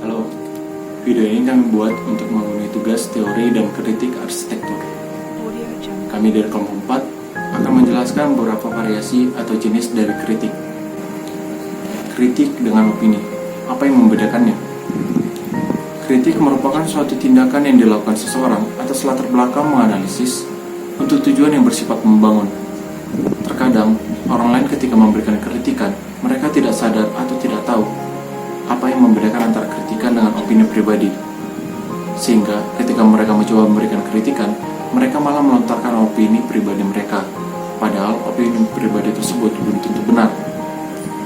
Halo, video ini kami buat untuk memenuhi tugas teori dan kritik arsitektur. Kami dari kelompok 4 akan menjelaskan beberapa variasi atau jenis dari kritik. Kritik dengan opini, apa yang membedakannya? Kritik merupakan suatu tindakan yang dilakukan seseorang atas latar belakang menganalisis untuk tujuan yang bersifat membangun. Terkadang, orang lain ketika memberikan kritikan, mereka tidak sadar atau tidak tahu apa yang membedakan antara kritikan dengan opini pribadi. Sehingga ketika mereka mencoba memberikan kritikan, mereka malah melontarkan opini pribadi mereka, padahal opini pribadi tersebut belum tentu benar.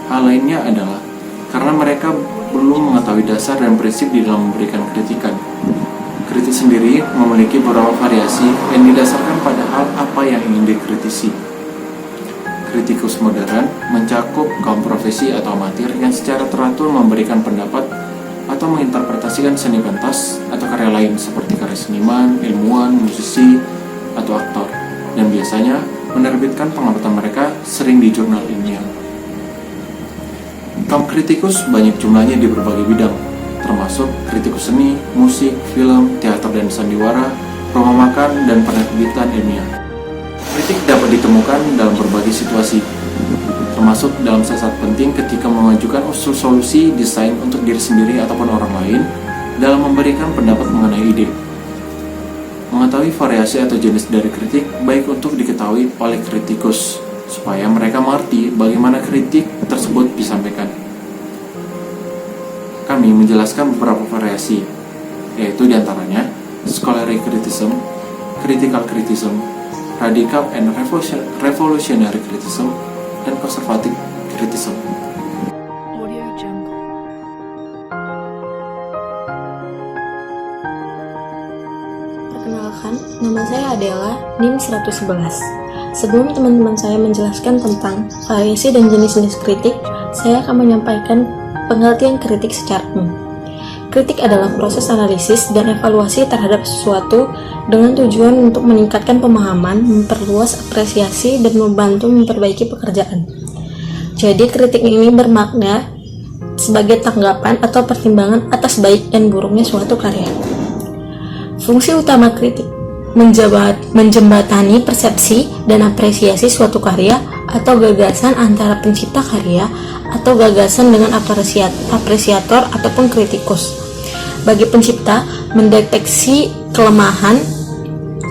Hal lainnya adalah karena mereka belum mengetahui dasar dan prinsip di dalam memberikan kritikan. Kritik sendiri memiliki beberapa variasi yang didasarkan pada hal apa yang ingin dikritisi. Kritikus modern mencakup kaum profesi atau amatir yang secara teratur memberikan pendapat atau menginterpretasikan seni pentas atau karya lain seperti karya seniman, ilmuwan, musisi, atau aktor, dan biasanya menerbitkan pengamatan mereka sering di jurnal ilmiah. Kaum kritikus banyak jumlahnya di berbagai bidang, termasuk kritikus seni, musik, film, teater dan sandiwara, rumah makan, dan penerbitan ilmiah. Kritik dapat ditemukan dalam berbagai situasi, termasuk dalam saat penting ketika mengajukan usul solusi desain untuk diri sendiri ataupun orang lain dalam memberikan pendapat mengenai ide. Mengetahui variasi atau jenis dari kritik baik untuk diketahui oleh kritikus, supaya mereka mengerti bagaimana kritik tersebut disampaikan. Kami menjelaskan beberapa variasi, yaitu diantaranya scholarly criticism, critical criticism, radical and revolutionary criticism, dan conservative criticism. Perkenalkan, nama saya adalah NIM 111. Sebelum teman-teman saya menjelaskan tentang variasi dan jenis-jenis kritik, saya akan menyampaikan pengertian kritik secara umum. Kritik adalah proses analisis dan evaluasi terhadap sesuatu dengan tujuan untuk meningkatkan pemahaman, memperluas apresiasi, dan membantu memperbaiki pekerjaan. Jadi kritik ini bermakna sebagai tanggapan atau pertimbangan atas baik dan buruknya suatu karya. Fungsi utama kritik menjembatani persepsi dan apresiasi suatu karya atau gagasan antara pencipta karya atau gagasan dengan apresiator ataupun kritikus. Bagi pencipta, mendeteksi kelemahan,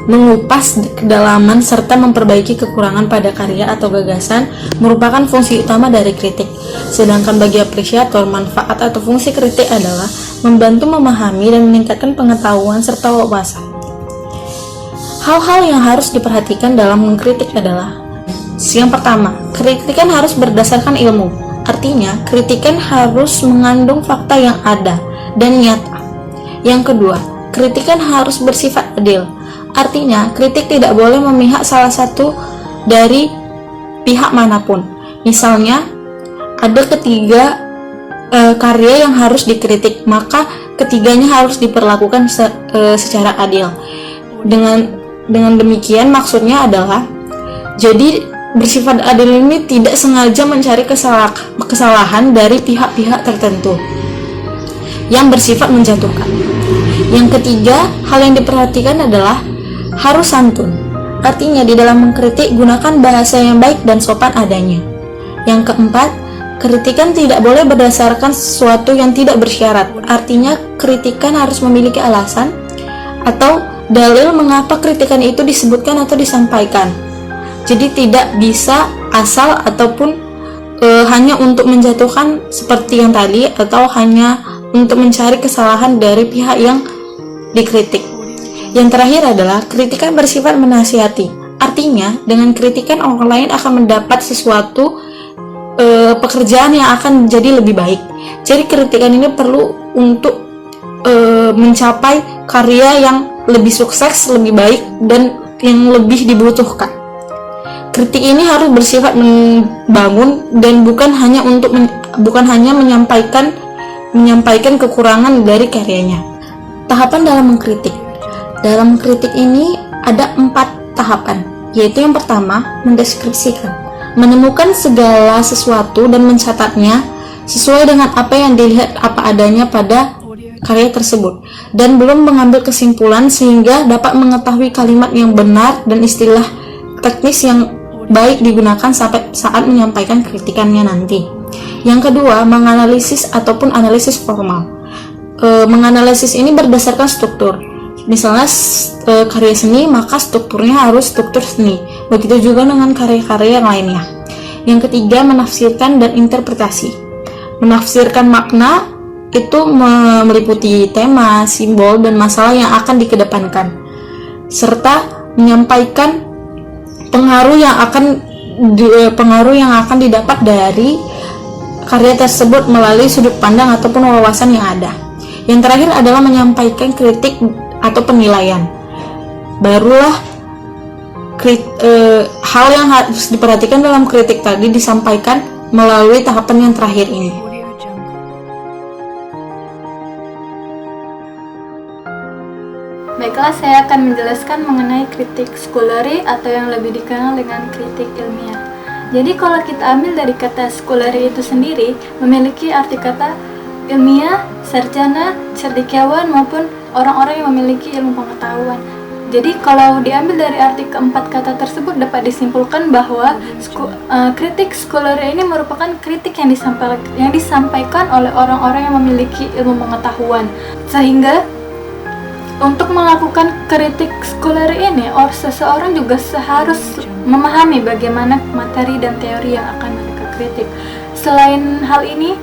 mengupas kedalaman, serta memperbaiki kekurangan pada karya atau gagasan merupakan fungsi utama dari kritik. Sedangkan bagi apresiator, manfaat atau fungsi kritik adalah membantu memahami dan meningkatkan pengetahuan serta wawasan. Hal-hal yang harus diperhatikan dalam mengkritik adalah: yang pertama, kritikan harus berdasarkan ilmu. Artinya, kritikan harus mengandung fakta yang ada dan nyata. Yang kedua, kritikan harus bersifat adil. Artinya, kritik tidak boleh memihak salah satu dari pihak manapun. Misalnya, ada ketiga karya yang harus dikritik, maka ketiganya harus diperlakukan secara adil. Dengan demikian, maksudnya adalah, jadi bersifat adil ini tidak sengaja mencari kesalahan dari pihak-pihak tertentu yang bersifat menjatuhkan. Yang ketiga, hal yang diperhatikan adalah harus santun. Artinya di dalam mengkritik gunakan bahasa yang baik dan sopan adanya. Yang keempat, kritikan tidak boleh berdasarkan sesuatu yang tidak bersyarat. Artinya kritikan harus memiliki alasan atau dalil mengapa kritikan itu disebutkan atau disampaikan. Jadi tidak bisa asal ataupun hanya untuk menjatuhkan seperti yang tadi, atau hanya untuk mencari kesalahan dari pihak yang dikritik. Yang terakhir adalah kritikan bersifat menasihati. Artinya dengan kritikan orang lain akan mendapat sesuatu pekerjaan yang akan menjadi lebih baik. Jadi kritikan ini perlu untuk mencapai karya yang lebih sukses, lebih baik, dan yang lebih dibutuhkan. Kritik ini harus bersifat membangun dan bukan hanya menyampaikan kekurangan dari karyanya. Tahapan dalam mengkritik. Dalam mengkritik ini ada 4 tahapan, yaitu yang pertama, mendeskripsikan, menemukan segala sesuatu dan mencatatnya sesuai dengan apa yang dilihat apa adanya pada karya tersebut, dan belum mengambil kesimpulan sehingga dapat mengetahui kalimat yang benar dan istilah teknis yang baik digunakan sampai saat menyampaikan kritikannya nanti. Yang kedua, menganalisis ataupun analisis formal. Menganalisis ini berdasarkan struktur. Misalnya karya seni, maka strukturnya harus struktur seni. Begitu juga dengan karya-karya yang lainnya. Yang ketiga, menafsirkan dan interpretasi. Menafsirkan makna itu meliputi tema, simbol, dan masalah yang akan dikedepankan, serta menyampaikan pengaruh yang akan didapat dari karya tersebut melalui sudut pandang ataupun wawasan yang ada. Yang terakhir adalah menyampaikan kritik atau penilaian. Barulah hal yang harus diperhatikan dalam kritik tadi disampaikan melalui tahapan yang terakhir ini. Baiklah, saya akan menjelaskan mengenai kritik scholarly atau yang lebih dikenal dengan kritik ilmiah. Jadi kalau kita ambil dari kata scholarly itu sendiri, memiliki arti kata ilmiah, sarjana, cendekiawan, maupun orang-orang yang memiliki ilmu pengetahuan. Jadi kalau diambil dari arti keempat kata tersebut, dapat disimpulkan bahwa kritik scholarly ini merupakan kritik yang disampaikan oleh orang-orang yang memiliki ilmu pengetahuan. Sehingga untuk melakukan kritik scholarly ini, seseorang juga harus memahami bagaimana materi dan teori yang akan mereka kritik. Selain hal ini,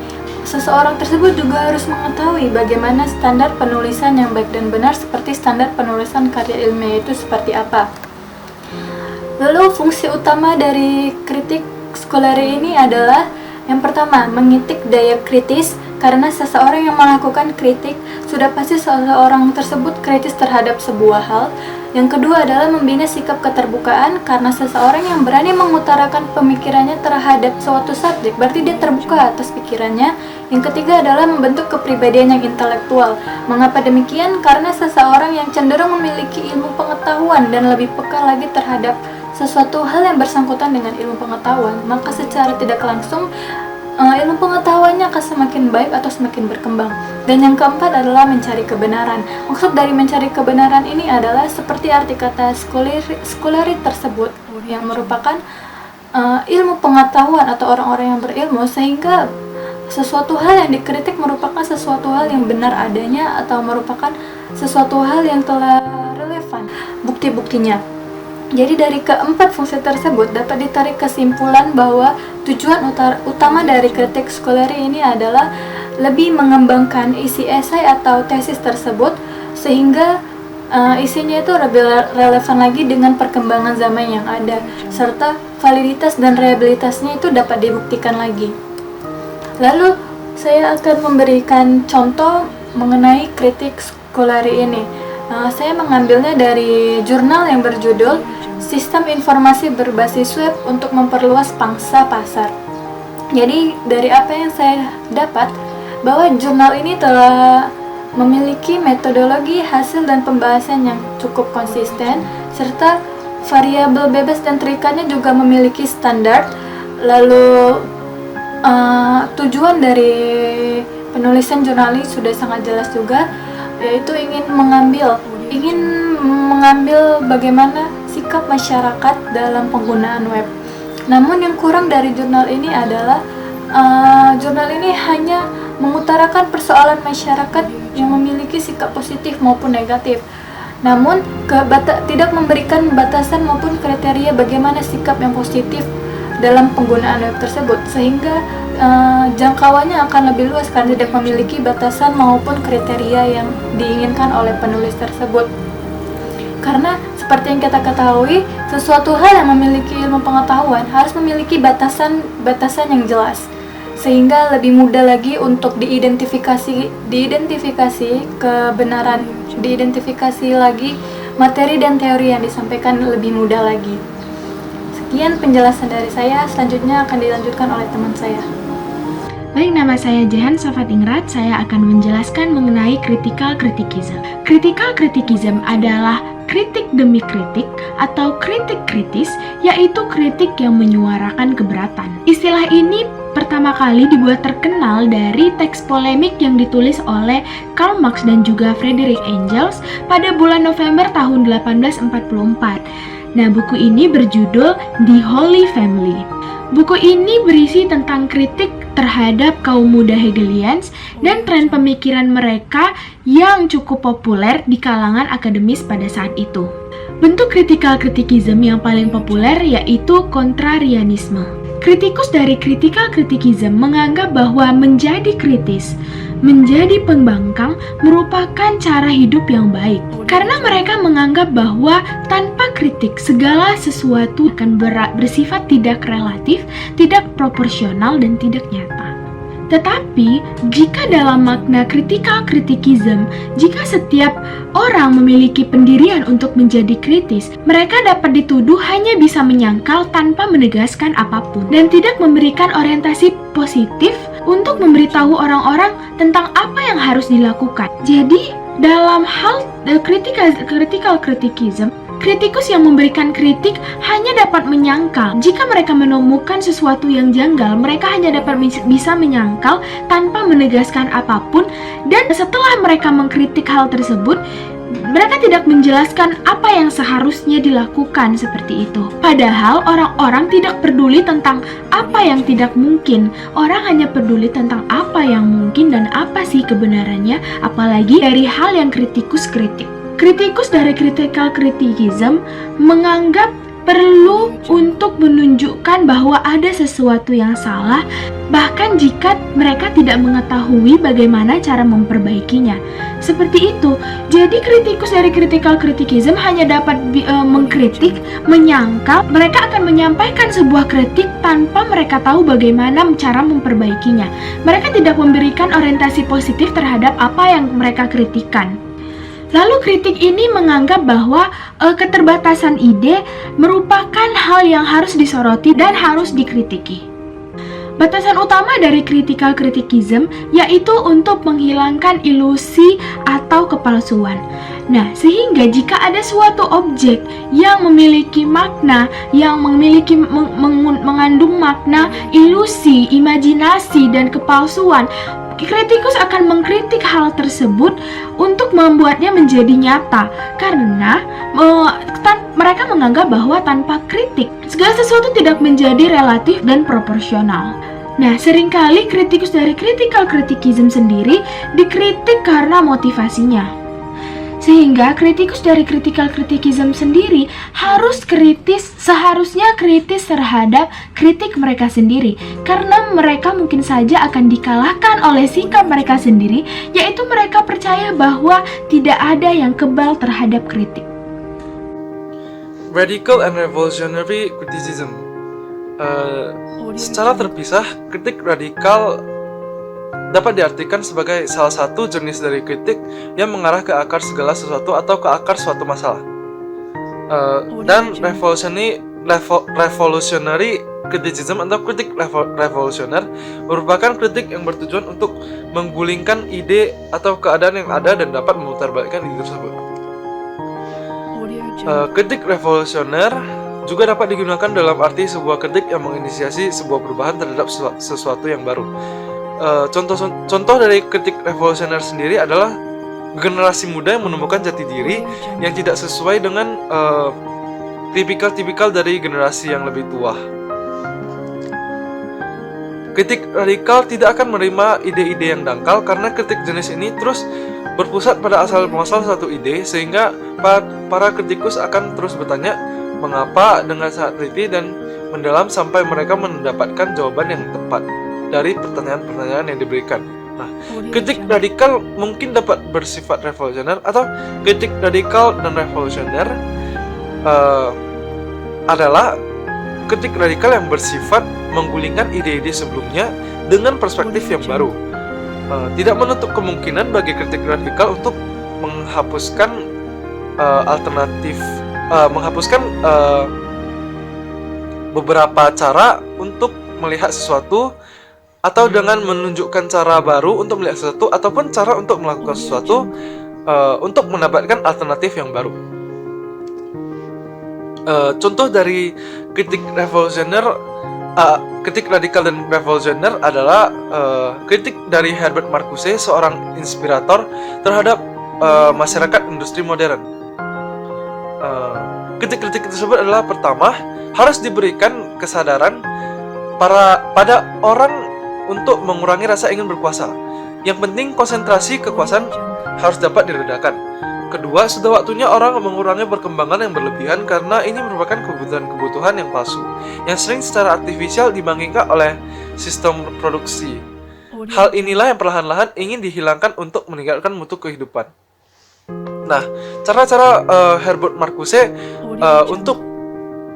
seseorang tersebut juga harus mengetahui bagaimana standar penulisan yang baik dan benar, seperti standar penulisan karya ilmiah itu seperti apa. Lalu fungsi utama dari kritik scholarly ini adalah yang pertama, mengitik daya kritis, karena seseorang yang melakukan kritik sudah pasti seseorang tersebut kritis terhadap sebuah hal. Yang kedua adalah membina sikap keterbukaan, karena seseorang yang berani mengutarakan pemikirannya terhadap suatu subjek berarti dia terbuka atas pikirannya. Yang ketiga adalah membentuk kepribadian yang intelektual. Mengapa demikian? Karena seseorang yang cenderung memiliki ilmu pengetahuan dan lebih peka lagi terhadap sesuatu hal yang bersangkutan dengan ilmu pengetahuan, maka secara tidak langsung ilmu pengetahuannya akan semakin baik atau semakin berkembang. Dan yang keempat adalah mencari kebenaran. Maksud dari mencari kebenaran ini adalah seperti arti kata scholarly tersebut, yang merupakan ilmu pengetahuan atau orang-orang yang berilmu, sehingga sesuatu hal yang dikritik merupakan sesuatu hal yang benar adanya atau merupakan sesuatu hal yang telah relevan bukti-buktinya. Jadi dari keempat fungsi tersebut dapat ditarik kesimpulan bahwa tujuan utama dari kritik scholarly ini adalah lebih mengembangkan isi esai atau tesis tersebut, sehingga isinya itu lebih relevan lagi dengan perkembangan zaman yang ada, serta validitas dan reliabilitasnya itu dapat dibuktikan lagi. Lalu saya akan memberikan contoh mengenai kritik scholarly ini. Saya mengambilnya dari jurnal yang berjudul Sistem Informasi Berbasis Web untuk Memperluas Pangsa Pasar. Jadi dari apa yang saya dapat, bahwa jurnal ini telah memiliki metodologi, hasil, dan pembahasan yang cukup konsisten, serta variabel bebas dan terikatnya juga memiliki standar. Lalu tujuan dari penulisan jurnal ini sudah sangat jelas juga, yaitu ingin mengambil bagaimana sikap masyarakat dalam penggunaan web. Namun yang kurang dari jurnal ini adalah jurnal ini hanya mengutarakan persoalan masyarakat yang memiliki sikap positif maupun negatif, namun tidak memberikan batasan maupun kriteria bagaimana sikap yang positif dalam penggunaan web tersebut, sehingga jangkauannya akan lebih luas karena tidak memiliki batasan maupun kriteria yang diinginkan oleh penulis tersebut. Karena seperti yang kita ketahui, sesuatu hal yang memiliki ilmu pengetahuan harus memiliki batasan yang jelas, sehingga lebih mudah lagi untuk diidentifikasi kebenaran, diidentifikasi lagi materi dan teori yang disampaikan lebih mudah lagi. Sekian penjelasan dari saya, selanjutnya akan dilanjutkan oleh teman saya. Baik, nama saya Jehan Safatingrat. Saya akan menjelaskan mengenai critical criticism. Critical criticism adalah kritik demi kritik atau kritik kritis, yaitu kritik yang menyuarakan keberatan. Istilah ini pertama kali dibuat terkenal dari teks polemik yang ditulis oleh Karl Marx dan juga Friedrich Engels pada bulan November tahun 1844. Nah, buku ini berjudul The Holy Family. Buku ini berisi tentang kritik terhadap kaum muda Hegelians dan tren pemikiran mereka yang cukup populer di kalangan akademis pada saat itu. Bentuk critical criticism yang paling populer yaitu kontrarianisme. Kritikus dari critical criticism menganggap bahwa menjadi kritis, menjadi pembangkang merupakan cara hidup yang baik. Karena mereka menganggap bahwa tanpa kritik segala sesuatu akan bersifat tidak relatif, tidak proporsional, dan tidak nyata. Tetapi, jika dalam makna critical criticism, jika setiap orang memiliki pendirian untuk menjadi kritis, mereka dapat dituduh hanya bisa menyangkal tanpa menegaskan apapun, dan tidak memberikan orientasi positif untuk memberitahu orang-orang tentang apa yang harus dilakukan. Jadi, dalam hal critical criticism, kritikus yang memberikan kritik hanya dapat menyangkal. Jika mereka menemukan sesuatu yang janggal, mereka hanya dapat bisa menyangkal tanpa menegaskan apapun, dan setelah mereka mengkritik hal tersebut, mereka tidak menjelaskan apa yang seharusnya dilakukan seperti itu. Padahal orang-orang tidak peduli tentang apa yang tidak mungkin. Orang hanya peduli tentang apa yang mungkin dan apa sih kebenarannya, apalagi dari hal yang kritikus kritik. Kritikus dari critical criticism menganggap perlu untuk menunjukkan bahwa ada sesuatu yang salah, bahkan jika mereka tidak mengetahui bagaimana cara memperbaikinya. Seperti itu. Jadi kritikus dari critical criticism hanya dapat mengkritik, menyangkal. Mereka akan menyampaikan sebuah kritik tanpa mereka tahu bagaimana cara memperbaikinya. Mereka tidak memberikan orientasi positif terhadap apa yang mereka kritikan. Lalu kritik ini menganggap bahwa keterbatasan ide merupakan hal yang harus disoroti dan harus dikritiki. Batasan utama dari critical criticism yaitu untuk menghilangkan ilusi atau kepalsuan. Nah, sehingga jika ada suatu objek yang memiliki makna, yang mengandung makna, ilusi, imajinasi, dan kepalsuan, kritikus akan mengkritik hal tersebut untuk membuatnya menjadi nyata, karena mereka menganggap bahwa tanpa kritik segala sesuatu tidak menjadi relatif dan proporsional. Nah, seringkali kritikus dari critical criticism sendiri dikritik karena motivasinya. Sehingga kritikus dari critical criticism sendiri seharusnya kritis terhadap kritik mereka sendiri, karena mereka mungkin saja akan dikalahkan oleh sikap mereka sendiri, yaitu mereka percaya bahwa tidak ada yang kebal terhadap kritik. Radical and revolutionary criticism. Secara terpisah, kritik radikal dapat diartikan sebagai salah satu jenis dari kritik yang mengarah ke akar segala sesuatu atau ke akar suatu masalah. Dan revolutionary criticism atau kritik revolusioner merupakan kritik yang bertujuan untuk menggulingkan ide atau keadaan yang ada dan dapat memutarbalikkan ide tersebut. Kritik revolusioner juga dapat digunakan dalam arti sebuah kritik yang menginisiasi sebuah perubahan terhadap sesuatu yang baru. Contoh dari kritik revolusioner sendiri adalah generasi muda yang menemukan jati diri yang tidak sesuai dengan tipikal dari generasi yang lebih tua. Kritik radikal tidak akan menerima ide-ide yang dangkal karena kritik jenis ini terus berpusat pada asal muasal satu ide, sehingga para kritikus akan terus bertanya mengapa dengan sangat teliti dan mendalam sampai mereka mendapatkan jawaban yang tepat dari pertanyaan-pertanyaan yang diberikan. Nah, kritik radikal mungkin dapat bersifat revolusioner, atau kritik radikal dan revolusioner adalah kritik radikal yang bersifat menggulingkan ide-ide sebelumnya dengan perspektif yang baru. Tidak menutup kemungkinan bagi kritik radikal untuk menghapuskan beberapa cara untuk melihat sesuatu, atau dengan menunjukkan cara baru untuk melihat sesuatu, ataupun cara untuk melakukan sesuatu untuk mendapatkan alternatif yang baru. Contoh dari kritik revolusioner Kritik radikal dan revolusioner adalah kritik dari Herbert Marcuse, seorang inspirator terhadap masyarakat industri modern. Kritik-kritik tersebut adalah pertama, harus diberikan kesadaran pada orang untuk mengurangi rasa ingin berkuasa. Yang penting konsentrasi kekuasaan harus dapat diredakan. Kedua, sudah waktunya orang mengurangi perkembangan yang berlebihan karena ini merupakan kebutuhan-kebutuhan yang palsu, yang sering secara artifisial dibangkitkan oleh sistem produksi. Hal inilah yang perlahan-lahan ingin dihilangkan untuk meningkatkan mutu kehidupan. Nah, cara-cara Herbert Marcuse untuk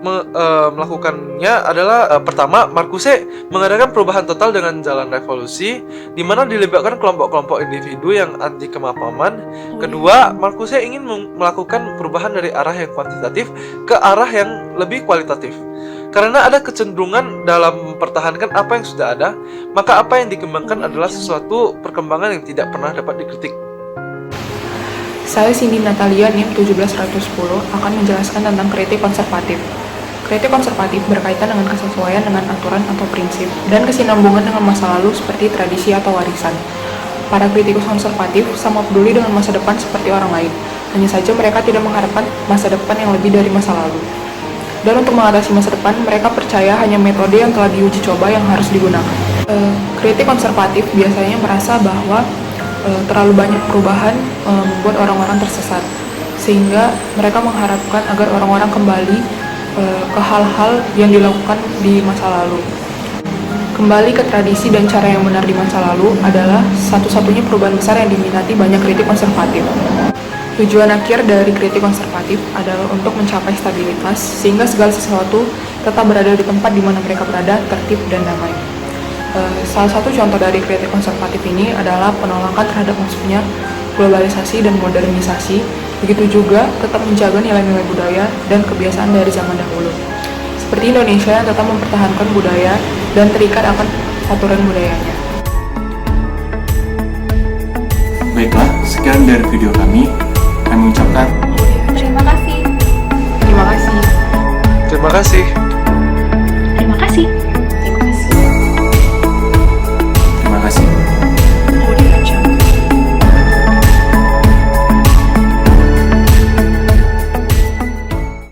melakukannya adalah pertama, Marcuse mengadakan perubahan total dengan jalan revolusi, di mana dilibatkan kelompok-kelompok individu yang anti kemapanan. Kedua, Marcuse ingin melakukan perubahan dari arah yang kuantitatif ke arah yang lebih kualitatif. Karena ada kecenderungan dalam mempertahankan apa yang sudah ada, maka apa yang dikembangkan adalah sesuatu perkembangan yang tidak pernah dapat dikritik. Saya Cindy Natalia NIM 17110 akan menjelaskan tentang kritik konservatif. Kritik konservatif berkaitan dengan kesesuaian dengan aturan atau prinsip dan kesinambungan dengan masa lalu seperti tradisi atau warisan. Para kritikus konservatif sama peduli dengan masa depan seperti orang lain. Hanya saja mereka tidak mengharapkan masa depan yang lebih dari masa lalu. Dan untuk mengatasi masa depan, mereka percaya hanya metode yang telah diuji coba yang harus digunakan. Kritik konservatif biasanya merasa bahwa terlalu banyak perubahan membuat orang-orang tersesat, sehingga mereka mengharapkan agar orang-orang kembali ke hal-hal yang dilakukan di masa lalu. Kembali ke tradisi dan cara yang benar di masa lalu adalah satu-satunya perubahan besar yang diminati banyak kritik konservatif. Tujuan akhir dari kritik konservatif adalah untuk mencapai stabilitas, sehingga segala sesuatu tetap berada di tempat di mana mereka berada, tertib dan damai. Salah satu contoh dari kritik konservatif ini adalah penolakan terhadap masuknya globalisasi dan modernisasi, begitu juga tetap menjaga nilai-nilai budaya dan kebiasaan dari zaman dahulu. Seperti Indonesia yang tetap mempertahankan budaya dan terikat akan aturan budayanya. Baiklah, sekian dari video kami. Kami ucapkan Terima kasih. Terima kasih. Terima kasih.